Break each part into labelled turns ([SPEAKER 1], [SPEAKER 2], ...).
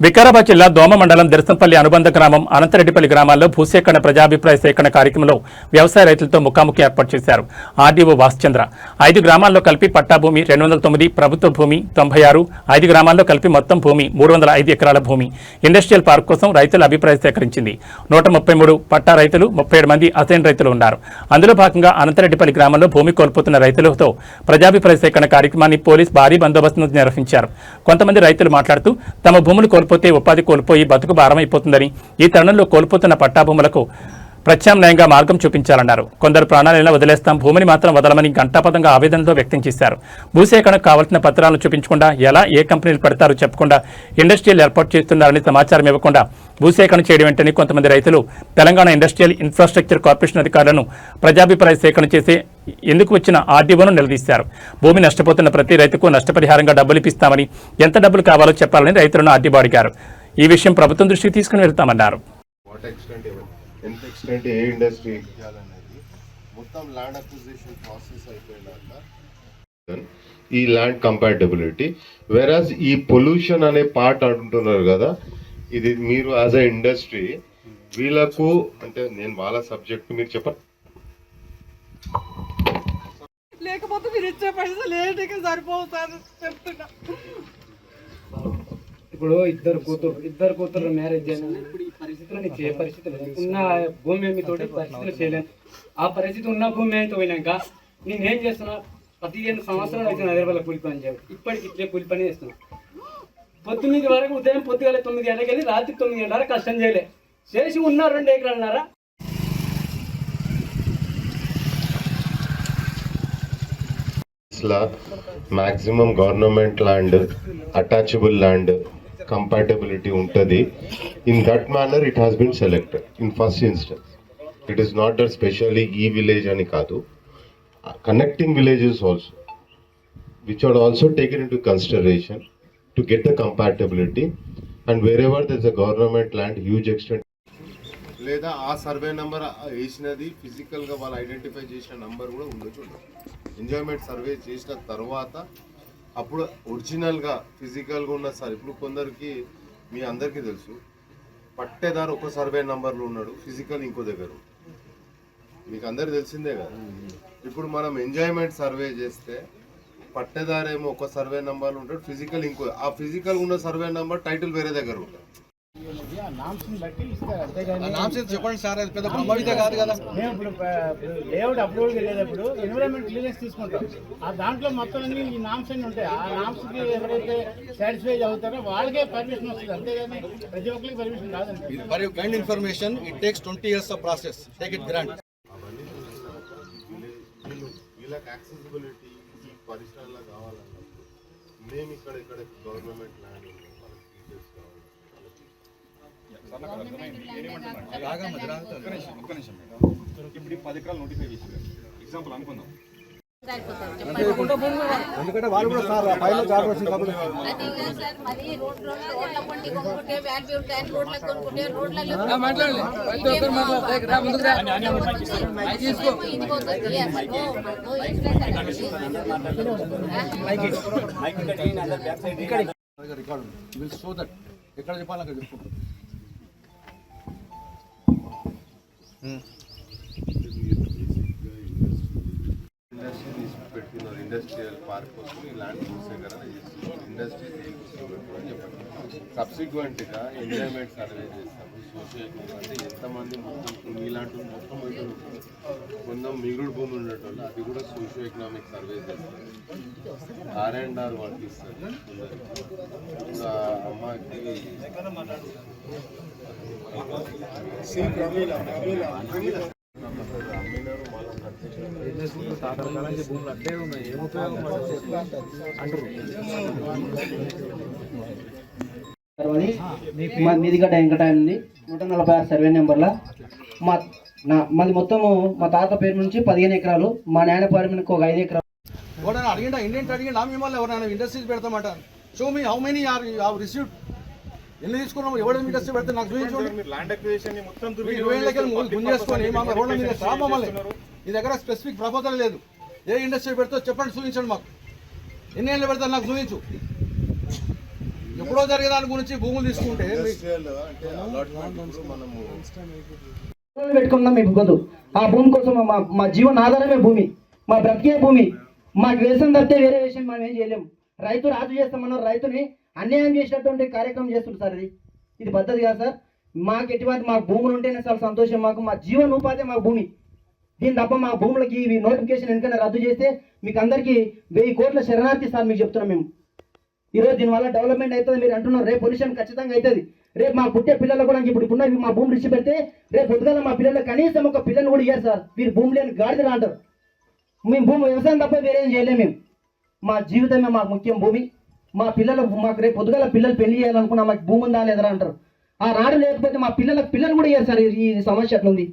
[SPEAKER 1] వికారాబాద్ జిల్లా దోమ మండలం దర్శంపల్లి అనుబంధ గ్రామం అనంతరెడ్డిపల్లి గ్రామాల్లో భూసేకరణ ప్రజాభిప్రాయ సేకరణ కార్యక్రమంలో వ్యవసాయ రైతులతో ముఖాముఖి ఏర్పాటు చేశారు. ఆర్డీఓ వాసుచంద్ర 5 గ్రామాల్లో కలిపి పట్టా భూమి 209, ప్రభుత్వ భూమి 96, 5 గ్రామాల్లో కలిపి మొత్తం భూమి 305 ఎకరాల భూమి ఇండస్ట్రియల్ పార్క్ కోసం రైతుల అభిప్రాయం సేకరించింది. 133 పట్టా రైతులు, 37 మంది అసైన్ రైతులు ఉన్నారు. అందులో భాగంగా అనంతరెడ్డిపల్లి గ్రామంలో భూమి కోల్పోతున్న రైతులతో ప్రజాభిప్రాయ సేకరణ కార్యక్రమాన్ని పోలీస్ భారీ బందోబస్తును నిర్వహించారు. కొంతమంది రైతులు మాట్లాడుతూ తమ భూములు కోల్పోతే ఉపాధి కోల్పోయి బతుకు భారమైపోతుందని, ఈ తరుణంలో కోల్పోతున్న పట్టాభూములకు ప్రత్యామ్నాయంగా మార్గం చూపించాలన్నారు. కొందరు ప్రాణాలైనా వదిలేస్తాం, భూమిని మాత్రం వదలమని గంటాపదంగా ఆవేదనతో వ్యక్తం చేశారు. భూసేకరణకు కావాల్సిన పత్రాలను చూపించకుండా, ఎలా ఏ కంపెనీలు పెడతారో చెప్పకుండా ఇండస్ట్రియల్ ఏర్పాటు చేస్తున్నారని సమాచారం ఇవ్వకుండా భూసేకరణ చేయడం వెంటనే కొంతమంది రైతులు తెలంగాణ ఇండస్ట్రియల్ ఇన్ఫ్రాస్ట్రక్చర్ కార్పొరేషన్ అధికారులను ప్రజాభిప్రాయ సేకరణ చేసి ఎందుకు వచ్చిన ఆర్డీఓను నిలదీశారు. భూమి నష్టపోతున్న ప్రతి రైతుకు నష్టపరిహారంగా డబ్బులు ఇప్పిస్తామని, ఎంత డబ్బులు కావాలో చెప్పాలని రైతులను ఆర్డీఓ అడిగారు. ఈ విషయం ప్రభుత్వం దృష్టికి తీసుకుని వెళ్తామన్నారు.
[SPEAKER 2] ఎంత ఎక్స్టెంట్ ఏ ఇండస్ట్రీ చేయాలనేది మొత్తం ల్యాండ్ అక్విజిషన్ ప్రాసెస్ అయిపోయినాక ఈ ల్యాండ్ కంపాటబిలిటీ, వెరాజ్ ఈ పొల్యూషన్ అనే పార్ట్ అంటున్నారు కదా, ఇది మీరు యాజ్ అ ఇండస్ట్రీ వీళ్ళకు అంటే నేను వాళ్ళ సబ్జెక్ట్ మీరు చెప్పండి.
[SPEAKER 3] లేకపోతే మీరు ఇచ్చే పైసలు ఏంటికి సరిపోతారు చెప్తున్నా.
[SPEAKER 4] ఇప్పుడు ఇద్దరు కూతురు మ్యారేజ్ చేయను. ఇప్పుడు ఈ పరిస్థితుల్లో నీకు ఏ పరిస్థితి లేదు. ఉన్న భూమి మీతోటి పరిస్థితులు చేయలేను. ఆ పరిస్థితి ఉన్న భూమి అయితే పోయినాక నేనేం చేస్తున్నా, 15 సంవత్సరాలు అయితే 10 రూపాయల కూలి పని చేయాలి. ఇప్పటికి ఇట్లే కూలి పని చేస్తున్నా. 9 వరకు ఉదయం పొద్దుగాల 9 గంటలకు వెళ్ళి రాత్రి 9 గంటల వరకు కష్టం చేయలే. చేసి ఉన్న 2 ఎకరాలున్నారా
[SPEAKER 2] maximum government land, attachable land compatibility ఉంటుంది. In that manner it has been selected in first instance. It is not that specially ఈ విలేజ్ అని కాదు, connecting villages also which are also taken into consideration to get the compatibility. And wherever there is a government land huge extent లేదా ఆ survey number వేసినది ఫిజికల్గా వాళ్ళు identify చేసిన number కూడా ఉండొచ్చు. ఎంజాయ్మెంట్ సర్వే చేసిన తర్వాత అప్పుడు ఒరిజినల్గా ఫిజికల్గా ఉన్న సార్ ఇప్పుడు కొందరికి మీ అందరికీ తెలుసు, పట్టేదారు ఒక సర్వే నెంబర్లో ఉన్నాడు, ఫిజికల్ ఇంకో దగ్గర, మీకు అందరికి తెలిసిందే కదా. ఇప్పుడు మనం ఎంజాయ్మెంట్ సర్వే చేస్తే పట్టేదారేమో ఒక సర్వే నెంబర్లో ఉంటాడు, ఫిజికల్ ఇంకో, ఆ ఫిజికల్ ఉన్న సర్వే నెంబర్ టైటిల్ వేరే దగ్గర ఉంటుంది.
[SPEAKER 5] చెప్పండి సార్, అది పెద్ద ప్రభావిత కాదు కదా.
[SPEAKER 4] మేము ఇప్పుడు లేఅవుట్ అప్రూవల్ వెళ్ళేటప్పుడు ఎన్విరాన్మెంట్ క్లియరెన్స్ తీసుకుంటాం. ఆ దాంట్లో మొత్తం అన్ని ఈ నామ్స్ అన్ని ఉంటాయి. ఆ నామ్స్కి ఎవరైతే సాటిస్ఫై అవుతారో వాళ్ళకే పర్మిషన్ వస్తుంది, అంతేగాని ప్రతి ఒక్కరికి పర్మిషన్ కాదండి.
[SPEAKER 5] For your kind information, it takes 20 years of process. Take it grant.
[SPEAKER 2] వీళ్ళకి యాక్సెసిబిలిటీ ఈ పరిసరాల్లో కావాలన్నప్పుడు మేము ఇక్కడ గవర్నమెంట్ ల్యాండ్
[SPEAKER 6] ఇప్పుడు 10 ఎకరాలు నోటిఫై చేసి ఎగ్జాంపుల్ అనుకుందాం.
[SPEAKER 5] ఎందుకంటే వాళ్ళు కూడా సార్ ఫైల్ జాబ్ వచ్చింది కాబట్టి రికార్డు విల్ షో దట్ ఎక్కడ చెప్పాలి అక్కడ చెప్పుకుంటాం.
[SPEAKER 2] పెట్టుకున్నారు ఇండస్ట్రియల్ పార్క్ కోసం ఈ ల్యాండ్ భూసేకరణ చేస్తున్నారు. ఇండస్ట్రీ అని చెప్పండి. సబ్సిక్వెంట్గా ఎంజాయ్మెంట్ సర్వే చేస్తాము. సోషల్ అంటే ఎంతమంది మొత్తం మీలాంటి మొత్తం కొంచెం మిగుడు భూమి ఉండేటోళ్ళు అది కూడా సోషియో ఎకనామిక్ సర్వే చేస్తారు. R&R వాళ్ళకి ఇస్తారు. ఇప్పుడు అమ్మాయికి
[SPEAKER 7] మీదిగడ్డ వెంకటాయింది 146 సర్వే నెంబర్లో మాది మొత్తము మా తాత పేరు నుంచి 15 ఎకరాలు, మా నాయన పేరు మీద ఒక 5 ఎకరాలు.
[SPEAKER 5] ఎవరైనా అడిగిందా ఇండియన్ అడిగిందా మిమ్మల్ని ఎవరైనా ఇండస్ట్రీస్ పెడతామంటారు. Show me how many are received, ఎన్ని తీసుకున్నాము, ఎవరు ఇండస్ట్రీ పెడితే నాకు చూపించండి.
[SPEAKER 6] ల్యాండ్ అక్విజిషన్ మొత్తం
[SPEAKER 5] 20 లక్షలు గుంజేసుకొని మా రోడ్ల మీద మమ్మల్ని మీ దగ్గర స్పెసిఫిక్ ప్రపోజల్ లేదు. ఏ ఇండస్ట్రీ పెడితే చెప్పండి, చూపించండి. మాకు ఎన్ని ఏళ్ళు పెడతారు నాకు చూపించు. ఎప్పుడో జరిగే దాని గురించి భూములు తీసుకుంటే
[SPEAKER 7] పెట్టుకున్నాం మీకు పొద్దు ఆ భూమి కోసం మా జీవన ఆధారమే భూమి, మా బ్రతికే భూమి. మాకు వ్యవసాయం తప్పితే వేరే విషయం మనం ఏం చేయలేము. రైతు రాజు చేస్తామన్నారు, రైతుని అన్యాయం చేసినటువంటి కార్యక్రమం చేస్తుంది సార్. ఇది పద్ధతి కాదు సార్. మాకు ఎటువంటి మా భూములు ఉంటేనే చాలా సంతోషం. మాకు మా జీవన ఉపాధి మా భూమి. దీని తప్ప మా భూములకి ఇవి నోటిఫికేషన్ ఎందుకైనా రద్దు చేస్తే మీకు అందరికీ 1000 కోట్ల శరణార్థి సార్ మీకు చెప్తున్నాం మేము. ఈరోజు దీనివల్ల డెవలప్మెంట్ అవుతుంది మీరు అంటున్నారు, రేపు పొల్యూషన్ ఖచ్చితంగా అవుతుంది. రేపు మా పుట్టే పిల్లలు కూడా ఇప్పుడు మా భూములు ఇచ్చి పెడితే రేపు పొద్దుగాల మా పిల్లలు కనీసం ఒక పిల్లలు కూడా ఇయ్యారు సార్. మీరు భూమి లేని గాడిదలు అంటారు. మేము భూమి వ్యవసాయం తప్ప వేరేం చేయలేము. మేము మా జీవితమే మాకు ముఖ్యం భూమి. మా పిల్లలు మాకు రేపు పొద్దుగాల పిల్లలు పెళ్లి చేయాలనుకున్నా మాకు భూమి ఉందా లేదరా అంటారు. ఆ నాడు లేకపోతే మా పిల్లలు కూడా ఇయ్యారు సార్. ఈ సమస్య అట్లుంది.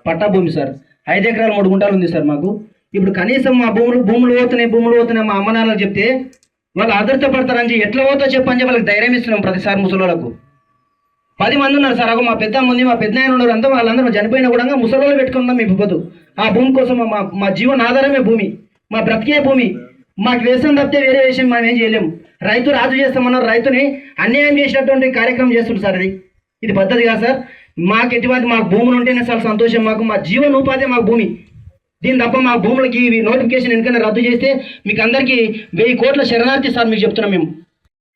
[SPEAKER 7] పట్టా భూమి సార్ 5 ఎకరాలు 3 గుంటలు ఉంది సార్ మాకు. ఇప్పుడు కనీసం మా భూములు పోతున్నాయి మా అమ్మ నాన్నలు చెప్తే వాళ్ళు ఆదర్శ పడతారని ఎట్లా పోతో చెప్పని చెప్పి వాళ్ళకి ధైర్యం ఇస్తున్నాం ప్రతిసారి. ముసలోళ్ళకు 10 మంది ఉన్నారు సార్. మా పెద్ద మంది మా పెద్ద ఆయన ఉన్నారు. అంతా వాళ్ళందరూ చనిపోయినా కూడా ముసలోళ్ళు పెట్టుకున్నాం మీ పొద్దు. ఆ భూమి కోసం మా జీవన ఆధారమే భూమి, మా బ్రతికే భూమి. మాకు వ్యవసాయం తప్పితే వేరే విషయం మనం ఏం చేయలేము. రైతు రాజు చేస్తామన్నారు, రైతుని అన్యాయం చేసినటువంటి కార్యక్రమం చేస్తుంది సార్. ఇది పద్ధతి కాదు సార్. మాకు ఎటువంటి మాకు భూములు ఉంటేనే చాలా సంతోషం. మాకు మా జీవన ఉపాధి మాకు భూమి. దీని తప్ప మా భూములకి ఇవి నోటిఫికేషన్ ఎందుకైనా రద్దు చేస్తే మీకు అందరికీ 1000 కోట్ల శరణార్థి సార్ మీకు చెప్తున్నాం మేము.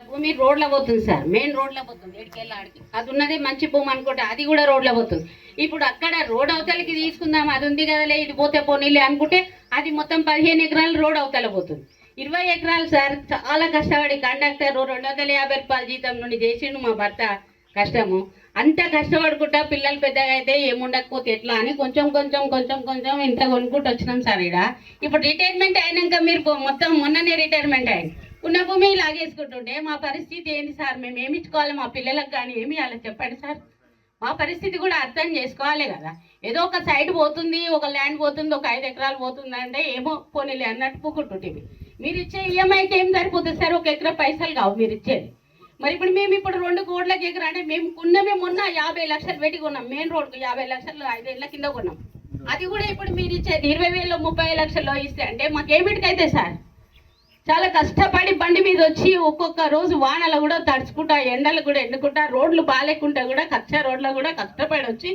[SPEAKER 8] భూమి రోడ్లో పోతుంది సార్, మెయిన్ రోడ్లో పోతుంది. ఏడికెళ్ళి ఆడికి అది ఉన్నదే మంచి భూమి అనుకుంటే అది కూడా రోడ్లో పోతుంది. ఇప్పుడు అక్కడ రోడ్ అవతలకి తీసుకుందాం, అది ఉంది కదలే ఇది పోతే పోనీలే అనుకుంటే అది మొత్తం 15 ఎకరాలు రోడ్ అవతల పోతుంది. 20 ఎకరాలు సార్ చాలా కష్టపడి కండక్టర్ 250 రూపాయల జీతం నుండి చేసిండు మా భర్త. కష్టము అంత కష్టపడుకుంటా పిల్లలు పెద్దగా అయితే ఏముండకపోతే ఎట్లా అని కొంచెం ఇంత కొనుక్కుంటూ వచ్చినాం సార్. ఇప్పుడు రిటైర్మెంట్ అయినాక మీరు మొత్తం మొన్ననే రిటైర్మెంట్ అయింది, ఉన్న భూమి లాగేసుకుంటుంటే మా పరిస్థితి ఏంటి సార్? మేము ఏమి ఇచ్చుకోవాలి మా పిల్లలకు కానీ ఏమి అలా చెప్పండి సార్. మా పరిస్థితి కూడా అర్థం చేసుకోవాలి కదా. ఏదో ఒక సైడ్ పోతుంది, ఒక ల్యాండ్ పోతుంది, ఒక 5 ఎకరాలు పోతుంది అంటే ఏమో పోనీలే అన్నట్టు పూకుంటుంటివి. మీరు ఇచ్చే ఈఎంఐకి ఏం సరిపోతుంది సార్? 1 ఎకరా పైసలు కావు మీరు ఇచ్చేది. మరి ఇప్పుడు మేము ఇప్పుడు 2 కోట్లకి ఎకరా అంటే మేము కొన్నమే మొన్న 50 లక్షలు పెట్టి కొన్నాం. మెయిన్ రోడ్కు 50 లక్షలు 5 ఏళ్ళ కింద కొన్నాం. అది కూడా ఇప్పుడు మీరు ఇచ్చేది 20,000 30 లక్షల్లో ఇస్తే అంటే మాకేమిటికైతే సార్? చాలా కష్టపడి బండి మీద వచ్చి ఒక్కొక్క రోజు వానలు కూడా తడుచుకుంటా, ఎండలు కూడా ఎండుకుంటా, రోడ్లు బాగాలేకుంటా కూడా కచ్చా రోడ్లో కూడా కష్టపడి వచ్చి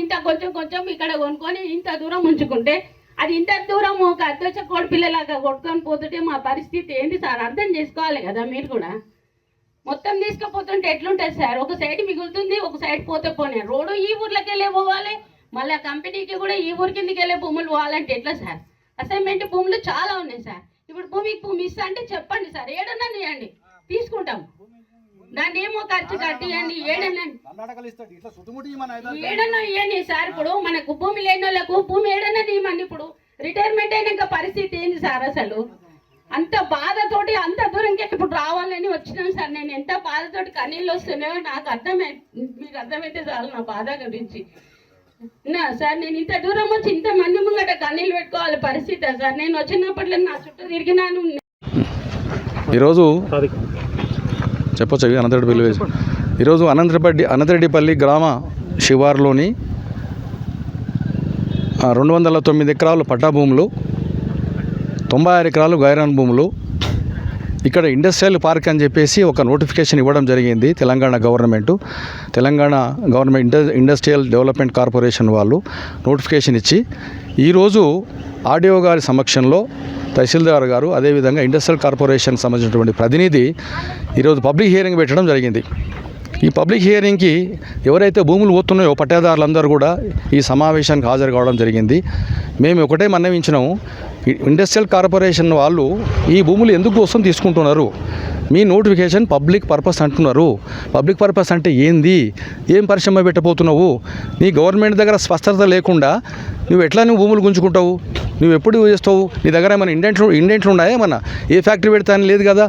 [SPEAKER 8] ఇంత కొంచెం ఇక్కడ కొనుక్కొని ఇంత దూరం ఉంచుకుంటే అది ఇంత దూరం ఒక అద్దె కోడి పిల్లలాగా కొట్టుకొని పోతుంటే మా పరిస్థితి ఏంటి సార్? అర్థం చేసుకోవాలి కదా మీరు కూడా. మొత్తం తీసుకుపోతుంటే ఎట్లుంటుంది సార్? ఒక సైడ్ మిగులుతుంది, ఒక సైడ్ పోతే పోనీ. రోడ్డు ఈ ఊర్లోకి వెళ్ళే పోవాలి, మళ్ళీ కంపెనీకి కూడా ఈ ఊరి కిందకి వెళ్ళే భూములు పోవాలంటే ఎట్లా సార్? అసైన్మెంట్ భూములు చాలా ఉన్నాయి సార్. ఇప్పుడు భూమి ఇస్తా అంటే చెప్పండి సార్, ఏడన్నా ఇవ్వండి తీసుకుంటాం. దాన్ని ఏమో ఖర్చు కట్టియండి, ఏడన్నా ఇవ్వండి సార్. ఇప్పుడు మనకు భూమి లేని వాళ్ళకు భూమి ఏడన్నా ఇవ్వండి. ఇప్పుడు రిటైర్మెంట్ అయినాక పరిస్థితి ఏంది సార్? అసలు అంత బాధతోటి అంత దూరంకి ఇప్పుడు రావాలని వచ్చినాం సార్. నేను ఎంత బాధతోటి కన్నీళ్ళు వస్తున్నాయో నాకు మీకు అర్థమైతే చాలు నా బాధ గురించి. సార్ నేను ఇంత దూరం వచ్చి ఇంత మంది ముంగట కన్నీళ్ళు పెట్టుకోవాలి పరిస్థితి సార్. నేను వచ్చినప్పట్లో నా చుట్టూ తిరిగినాను.
[SPEAKER 9] ఈరోజు చెప్పొచ్చు అనంతరెడ్డిపల్లి ఈరోజు అనంతరెడ్డిపల్లి గ్రామ శివారులోని 209 ఎకరాలు పట్టా భూములు, 96 ఎకరాలు గైరాన్ భూములు. ఇక్కడ ఇండస్ట్రియల్ పార్క్ అని చెప్పేసి ఒక నోటిఫికేషన్ ఇవ్వడం జరిగింది Telangana government industrial development corporation వాళ్ళు నోటిఫికేషన్ ఇచ్చి ఈరోజు ఆర్డీఓ గారి సమక్షంలో తహసీల్దార్ గారు అదేవిధంగా ఇండస్ట్రియల్ కార్పొరేషన్ సంబంధించినటువంటి ప్రతినిధి ఈరోజు పబ్లిక్ హియరింగ్ పెట్టడం జరిగింది. ఈ పబ్లిక్ హియరింగ్కి ఎవరైతే భూములు పోతున్నాయో పట్టాదారులందరూ కూడా ఈ సమావేశానికి హాజరు కావడం జరిగింది. మేము ఒకటే మన్నవించినాము, ఇండస్ట్రియల్ కార్పొరేషన్ వాళ్ళు ఈ భూములు ఎందుకు కోసం తీసుకుంటున్నారు? మీ నోటిఫికేషన్ పబ్లిక్ పర్పస్ అంటున్నారు. పబ్లిక్ పర్పస్ అంటే ఏంది? ఏం పరిశ్రమ పెట్టబోతున్నావు? నీ గవర్నమెంట్ దగ్గర స్పష్టత లేకుండా నువ్వు ఎట్లా భూములు గుంజుకుంటావు? నువ్వు ఎప్పుడు చేస్తావు? నీ దగ్గర ఏమైనా ఇండెంట్లు ఉన్నాయా? ఏమన్నా ఏ ఫ్యాక్టరీ పెడతా అని లేదు కదా.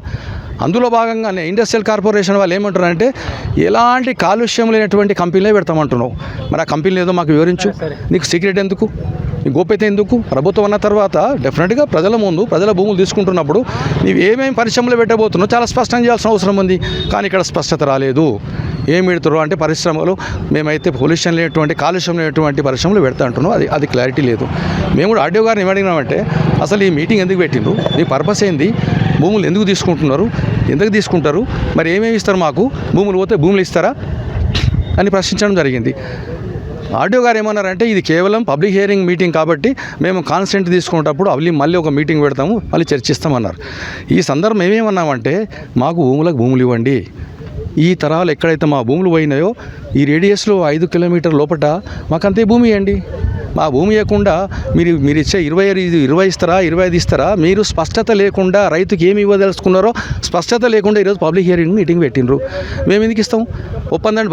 [SPEAKER 9] అందులో భాగంగానే ఇండస్ట్రియల్ కార్పొరేషన్ వాళ్ళు ఏమంటారంటే ఎలాంటి కాలుష్యం లేనటువంటి కంపెనీలే పెడతామంటున్నావు. మరి ఆ కంపెనీలు ఏదో మాకు వివరించు. నీకు సీక్రెట్ ఎందుకు? ఈ గోప్యత ఎందుకు? ప్రభుత్వం అన్న తర్వాత డెఫినెట్గా ప్రజల ముందు ప్రజల భూములు తీసుకుంటున్నప్పుడు నీవు ఏమేమి పరిశ్రమలు పెట్టబోతున్నావు చాలా స్పష్టంగా చేయాల్సిన అవసరం ఉంది. కానీ ఇక్కడ స్పష్టత రాలేదు. ఏం పెడతారు అంటే పరిశ్రమలు మేమైతే పొల్యూషన్ లేనటువంటి కాలుష్యం లేనటువంటి పరిశ్రమలు పెడతా అంటున్నాం. అది క్లారిటీ లేదు. మేము కూడా ఆర్డీఓ గారిని ఏమడిగినామంటే అసలు ఈ మీటింగ్ ఎందుకు పెట్టిండ్రు, నీ పర్పస్ ఏంది, భూములు ఎందుకు తీసుకుంటున్నారు, ఎందుకు తీసుకుంటారు, మరి ఏమేమి ఇస్తారు, మాకు భూములు పోతే భూములు ఇస్తారా అని ప్రశ్నించడం జరిగింది. ఆర్డీఓ గారు ఏమన్నారంటే ఇది కేవలం పబ్లిక్ హియరింగ్ మీటింగ్ కాబట్టి మేము కాన్సెంట్ తీసుకునేటప్పుడు మళ్ళీ ఒక మీటింగ్ పెడతాము, మళ్ళీ చర్చిస్తామన్నారు. ఈ సందర్భం ఏమేమన్నామంటే మాకు భూములు ఇవ్వండి. ఈ తరాలు ఎక్కడైతే మా భూములు పోయినాయో ఈ రేడియస్లో 5 కిలోమీటర్ లోపల మాకంతే భూమి ఇవ్వండి. మా భూమి ఇవ్వకుండా మీరు ఇచ్చే 20 ఇస్తారా, 25 ఇస్తారా, మీరు స్పష్టత లేకుండా రైతుకి ఏమి ఇవ్వదలుచుకున్నారో స్పష్టత లేకుండా ఈరోజు పబ్లిక్ హియరింగ్ మీటింగ్ పెట్టిండ్రు. మేము ఎందుకు ఇస్తాం? ఒప్పందాన్ని